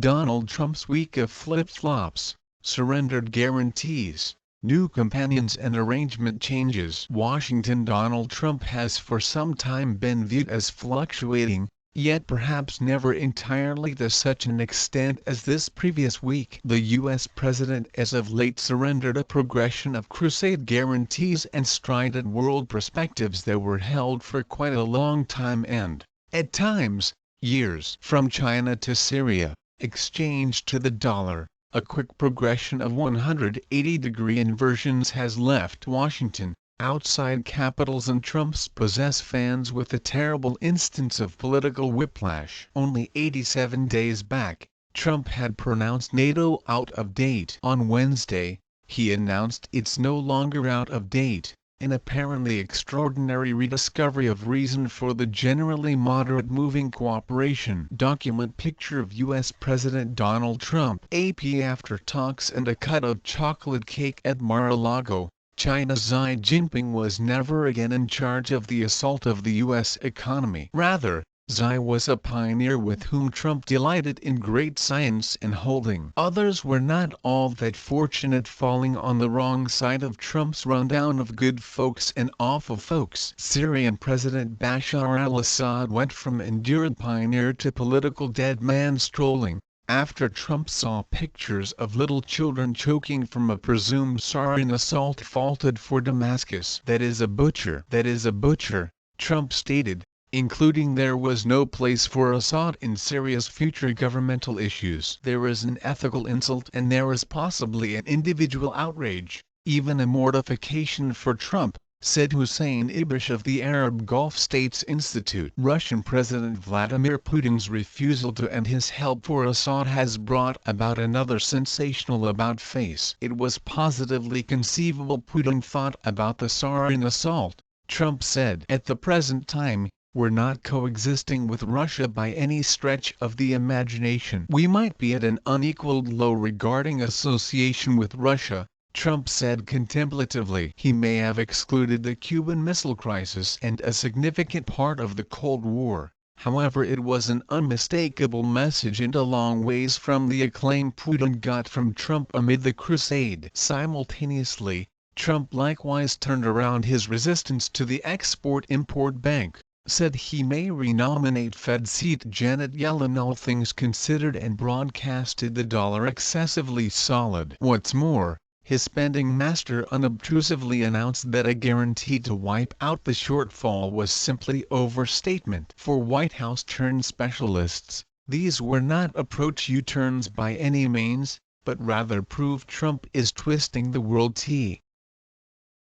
Donald Trump's week of flip-flops, surrendered guarantees, new companions and arrangement changes. Washington. Donald Trump has for some time been viewed as fluctuating, yet perhaps never entirely to such an extent as this previous week. The U.S. president as of late surrendered a progression of crusade guarantees and strident world perspectives that were held for quite a long time and, at times, years. From China to Syria, exchange to the dollar, a quick progression of 180-degree inversions has left Washington, outside capitals and Trump's possess fans with a terrible instance of political whiplash. Only 87 days back, Trump had pronounced NATO out of date. On Wednesday, he announced it's no longer out of date, an apparently extraordinary rediscovery of reason for the generally moderate moving cooperation document. Picture of U.S. President Donald Trump. AP after talks and a cut of chocolate cake at Mar-a-Lago. China's Xi Jinping was never again in charge of the assault of the U.S. economy. Rather, Xi was a pioneer with whom Trump delighted in great science and holding. Others were not all that fortunate, falling on the wrong side of Trump's rundown of good folks and awful folks. Syrian President Bashar al-Assad went from endured pioneer to political dead man strolling, after Trump saw pictures of little children choking from a presumed sarin assault faulted for Damascus. That is a butcher, Trump stated, including there was no place for Assad in Syria's future governmental issues. There is an ethical insult and there is possibly an individual outrage, even a mortification for Trump, said Hussein Ibish of the Arab Gulf States Institute. Russian President Vladimir Putin's refusal to end his help for Assad has brought about another sensational about-face. It was positively conceivable Putin thought about the sarin assault, Trump said. At the present time, we're not coexisting with Russia by any stretch of the imagination. We might be at an unequaled low regarding association with Russia, Trump said contemplatively. He may have excluded the Cuban Missile Crisis and a significant part of the Cold War, however it was an unmistakable message and a long ways from the acclaim Putin got from Trump amid the crusade. Simultaneously, Trump likewise turned around his resistance to the Export-Import Bank, said he may renominate Fed seat Janet Yellen all things considered, and broadcasted the dollar excessively solid. What's more, his spending master unobtrusively announced that a guarantee to wipe out the shortfall was simply overstatement. For White House-turned specialists, these were not approach U-turns by any means, but rather prove Trump is twisting the world T.